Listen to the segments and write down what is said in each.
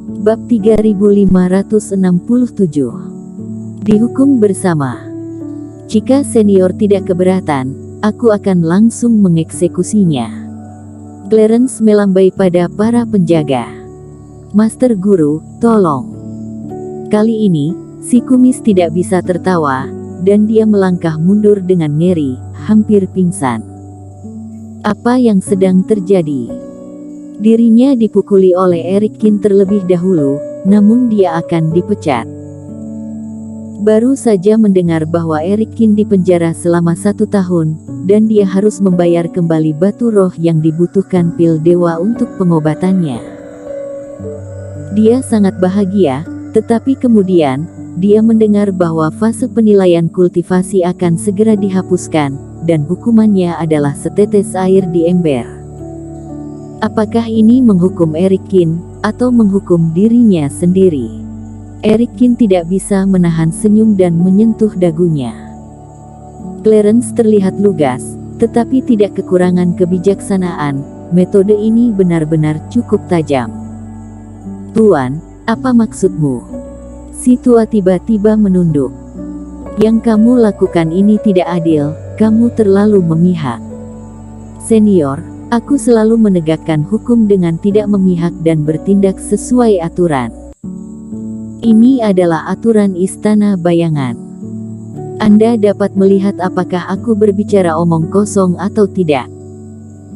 Bab 3567. Dihukum bersama. Jika senior tidak keberatan, aku akan langsung mengeksekusinya. Clarence melambai pada para penjaga. Master Guru, tolong. Kali ini, si kumis tidak bisa tertawa, dan dia melangkah mundur dengan ngeri, hampir pingsan. Apa yang sedang terjadi? Dirinya dipukuli oleh Eric Kin terlebih dahulu, namun dia akan dipecat. Baru saja mendengar bahwa Eric Kin dipenjara selama 1 tahun, dan dia harus membayar kembali batu roh yang dibutuhkan pil dewa untuk pengobatannya. Dia sangat bahagia, tetapi kemudian, dia mendengar bahwa fase penilaian kultivasi akan segera dihapuskan, dan hukumannya adalah setetes air di ember. Apakah ini menghukum Eric Kin, atau menghukum dirinya sendiri? Eric Kin tidak bisa menahan senyum dan menyentuh dagunya. Clarence terlihat lugas, tetapi tidak kekurangan kebijaksanaan. Metode ini benar-benar cukup tajam. Tuan, apa maksudmu? Si tua tiba-tiba menunduk. Yang kamu lakukan ini tidak adil, kamu terlalu memihak. Senior, aku selalu menegakkan hukum dengan tidak memihak dan bertindak sesuai aturan. Ini adalah aturan Istana Bayangan. Anda dapat melihat apakah aku berbicara omong kosong atau tidak.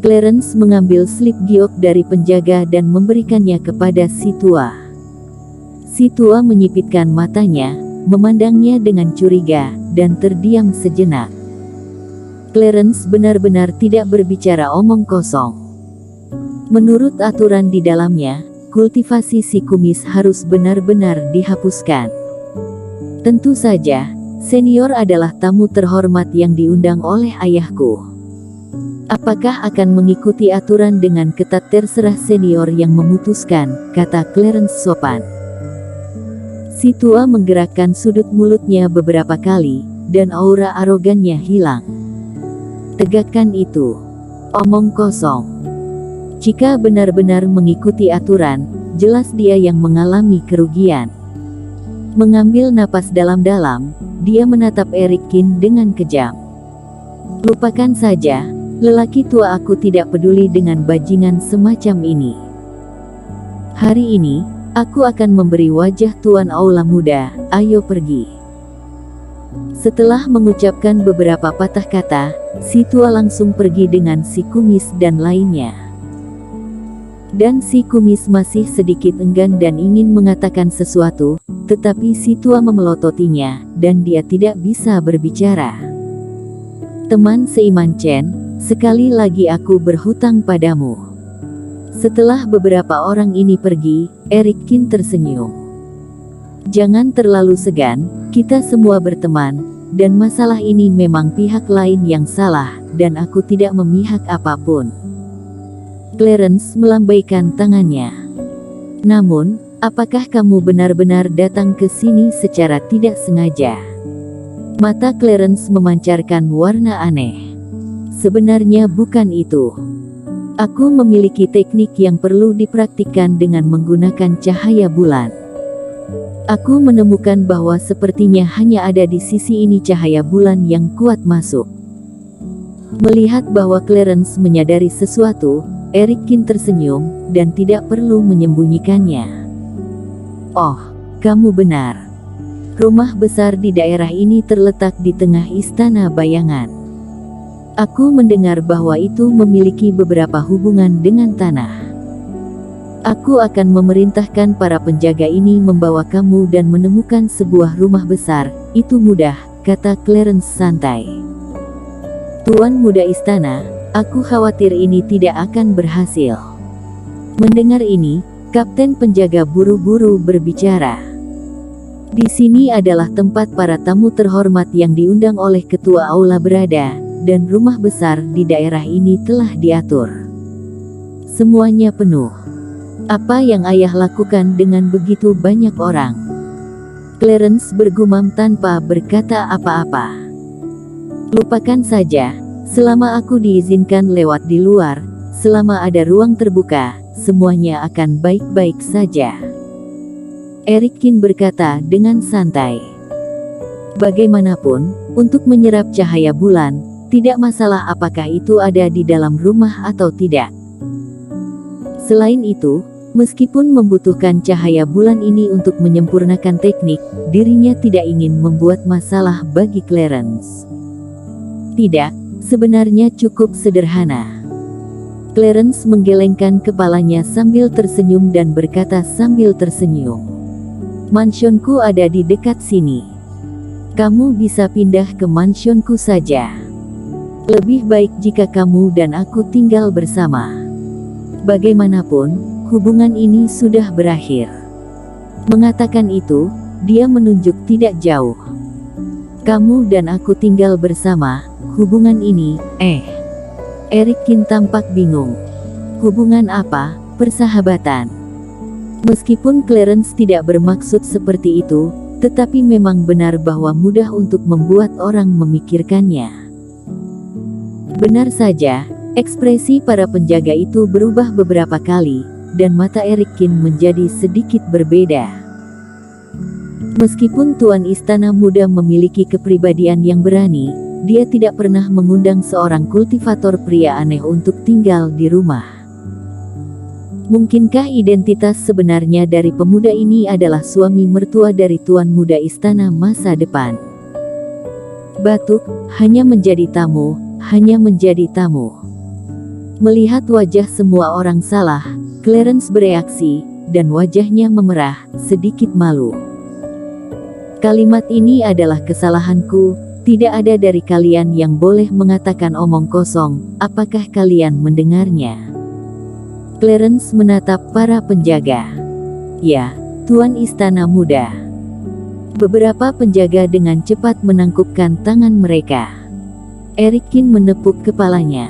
Clarence mengambil slip giok dari penjaga dan memberikannya kepada si tua. Si tua menyipitkan matanya, memandangnya dengan curiga, dan terdiam sejenak. Clarence benar-benar tidak berbicara omong kosong. Menurut aturan di dalamnya, kultivasi si kumis harus benar-benar dihapuskan. Tentu saja, senior adalah tamu terhormat yang diundang oleh ayahku. Apakah akan mengikuti aturan dengan ketat? Terserah senior yang memutuskan, kata Clarence sopan. Si tua menggerakkan sudut mulutnya beberapa kali, dan aura arogannya hilang. Tegakkan itu. Omong kosong. Jika benar-benar mengikuti aturan, jelas dia yang mengalami kerugian. Mengambil napas dalam-dalam, dia menatap Eric Kin dengan kejam. Lupakan saja, lelaki tua, aku tidak peduli dengan bajingan semacam ini. Hari ini, aku akan memberi wajah Tuan Aula Muda, ayo pergi. Setelah mengucapkan beberapa patah kata, si tua langsung pergi dengan si kumis dan lainnya. Dan si kumis masih sedikit enggan dan ingin mengatakan sesuatu, tetapi si tua memelototinya, dan dia tidak bisa berbicara. Teman seiman Chen, sekali lagi aku berhutang padamu. Setelah beberapa orang ini pergi, Eric Kin tersenyum. Jangan terlalu segan, kita semua berteman, dan masalah ini memang pihak lain yang salah, dan aku tidak memihak apapun. Clarence melambaikan tangannya. Namun, apakah kamu benar-benar datang ke sini secara tidak sengaja? Mata Clarence memancarkan warna aneh. Sebenarnya bukan itu. Aku memiliki teknik yang perlu dipraktikkan dengan menggunakan cahaya bulan. Aku menemukan bahwa sepertinya hanya ada di sisi ini cahaya bulan yang kuat masuk. Melihat bahwa Clarence menyadari sesuatu, Eric Kin tersenyum, dan tidak perlu menyembunyikannya. Oh, kamu benar. Rumah besar di daerah ini terletak di tengah Istana Bayangan. Aku mendengar bahwa itu memiliki beberapa hubungan dengan tanah. Aku akan memerintahkan para penjaga ini membawa kamu dan menemukan sebuah rumah besar. Itu mudah, kata Clarence santai. Tuan muda istana, aku khawatir ini tidak akan berhasil. Mendengar ini, kapten penjaga buru-buru berbicara. Di sini adalah tempat para tamu terhormat yang diundang oleh ketua aula berada, dan rumah besar di daerah ini telah diatur. Semuanya penuh. Apa yang ayah lakukan dengan begitu banyak orang? Clarence bergumam tanpa berkata apa-apa. Lupakan saja, selama aku diizinkan lewat di luar, selama ada ruang terbuka, semuanya akan baik-baik saja. Eric Kin berkata dengan santai. Bagaimanapun, untuk menyerap cahaya bulan, tidak masalah apakah itu ada di dalam rumah atau tidak. Selain itu, meskipun membutuhkan cahaya bulan ini untuk menyempurnakan teknik, dirinya tidak ingin membuat masalah bagi Clarence. Tidak, sebenarnya cukup sederhana. Clarence menggelengkan kepalanya sambil tersenyum dan berkata sambil tersenyum. Mansionku ada di dekat sini. Kamu bisa pindah ke mansionku saja. Lebih baik jika kamu dan aku tinggal bersama. Bagaimanapun, hubungan ini sudah berakhir. Mengatakan itu, dia menunjuk tidak jauh. Kamu dan aku tinggal bersama, hubungan ini, Eric Kin tampak bingung. Hubungan apa? Persahabatan. Meskipun Clarence tidak bermaksud seperti itu, tetapi memang benar bahwa mudah untuk membuat orang memikirkannya. Benar saja, ekspresi para penjaga itu berubah beberapa kali, dan mata Eric Kin menjadi sedikit berbeda. Meskipun Tuan Istana Muda memiliki kepribadian yang berani, dia tidak pernah mengundang seorang kultivator pria aneh untuk tinggal di rumah. Mungkinkah identitas sebenarnya dari pemuda ini adalah suami mertua dari Tuan Muda Istana masa depan? Batuk, hanya menjadi tamu, hanya menjadi tamu. Melihat wajah semua orang salah, Clarence bereaksi, dan wajahnya memerah, sedikit malu. Kalimat ini adalah kesalahanku, tidak ada dari kalian yang boleh mengatakan omong kosong, apakah kalian mendengarnya? Clarence menatap para penjaga. Ya, Tuan Istana Muda. Beberapa penjaga dengan cepat menangkupkan tangan mereka. Eric Kin menepuk kepalanya.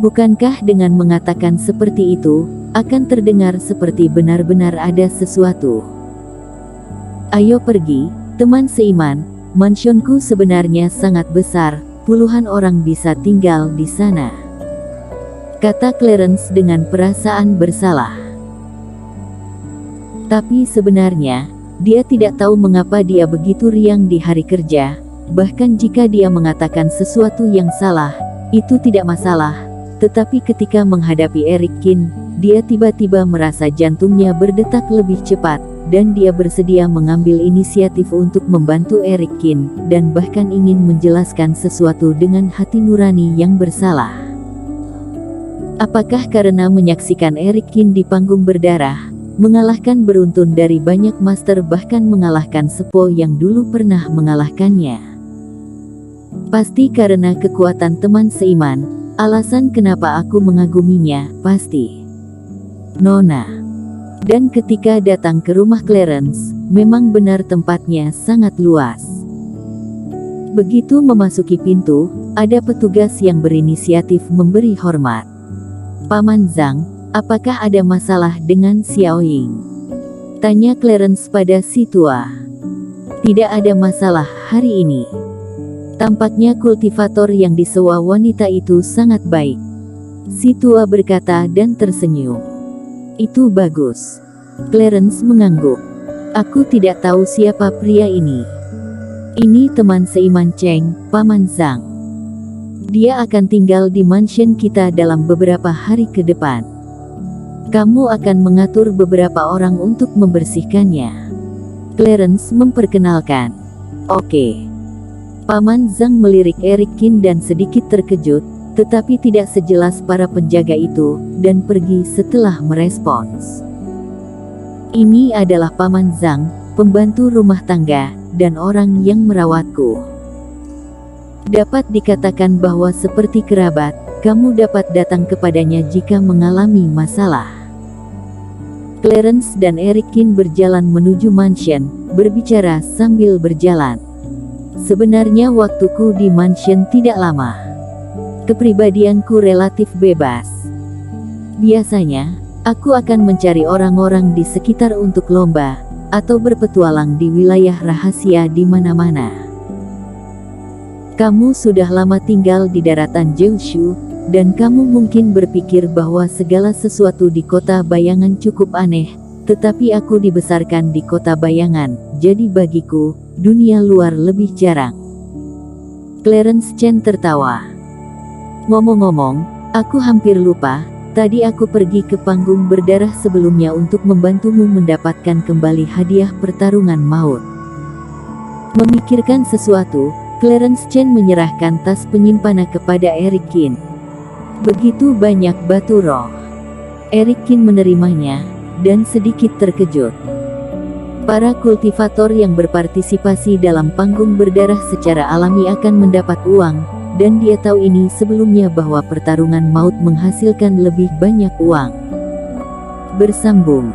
Bukankah dengan mengatakan seperti itu, akan terdengar seperti benar-benar ada sesuatu? Ayo pergi, teman seiman, mansionku sebenarnya sangat besar, puluhan orang bisa tinggal di sana. Kata Clarence dengan perasaan bersalah. Tapi sebenarnya, dia tidak tahu mengapa dia begitu riang di hari kerja, bahkan jika dia mengatakan sesuatu yang salah, itu tidak masalah, tetapi ketika menghadapi Eric Kin, dia tiba-tiba merasa jantungnya berdetak lebih cepat, dan dia bersedia mengambil inisiatif untuk membantu Eric Kin, dan bahkan ingin menjelaskan sesuatu dengan hati nurani yang bersalah. Apakah karena menyaksikan Eric Kin di panggung berdarah, mengalahkan beruntun dari banyak master bahkan mengalahkan Sepo yang dulu pernah mengalahkannya? Pasti karena kekuatan teman seiman, alasan kenapa aku mengaguminya, pasti. Nona. Dan ketika datang ke rumah Clarence, memang benar tempatnya sangat luas. Begitu memasuki pintu, ada petugas yang berinisiatif memberi hormat. Paman Zhang, apakah ada masalah dengan Xiao Ying? Tanya Clarence pada si tua. Tidak ada masalah hari ini. Tampaknya kultivator yang disewa wanita itu sangat baik. Si tua berkata dan tersenyum. Itu bagus. Clarence mengangguk. Aku tidak tahu siapa pria ini. Ini teman seiman Cheng, Paman Zhang. Dia akan tinggal di mansion kita dalam beberapa hari ke depan. Kamu akan mengatur beberapa orang untuk membersihkannya. Clarence memperkenalkan. Oke. Paman Zhang melirik Eric Kin dan sedikit terkejut, tetapi tidak sejelas para penjaga itu, dan pergi setelah merespons. Ini adalah Paman Zhang, pembantu rumah tangga, dan orang yang merawatku. Dapat dikatakan bahwa seperti kerabat, kamu dapat datang kepadanya jika mengalami masalah. Clarence dan Eric Kin berjalan menuju mansion, berbicara sambil berjalan. Sebenarnya waktuku di mansion tidak lama. Kepribadianku relatif bebas. Biasanya, aku akan mencari orang-orang di sekitar untuk lomba, atau berpetualang di wilayah rahasia di mana-mana. Kamu sudah lama tinggal di daratan Jiushu, dan kamu mungkin berpikir bahwa segala sesuatu di kota bayangan cukup aneh, Tetapi aku dibesarkan di kota bayangan, jadi bagiku, dunia luar lebih jarang. Clarence Chen tertawa. Ngomong-ngomong, aku hampir lupa, tadi aku pergi ke panggung berdarah sebelumnya untuk membantumu mendapatkan kembali hadiah pertarungan maut. Memikirkan sesuatu, Clarence Chen menyerahkan tas penyimpanan kepada Eric Qin. Begitu banyak batu roh. Eric Qin menerimanya, dan sedikit terkejut. Para kultivator yang berpartisipasi dalam panggung berdarah secara alami akan mendapat uang, dan dia tahu ini sebelumnya bahwa pertarungan maut menghasilkan lebih banyak uang. Bersambung.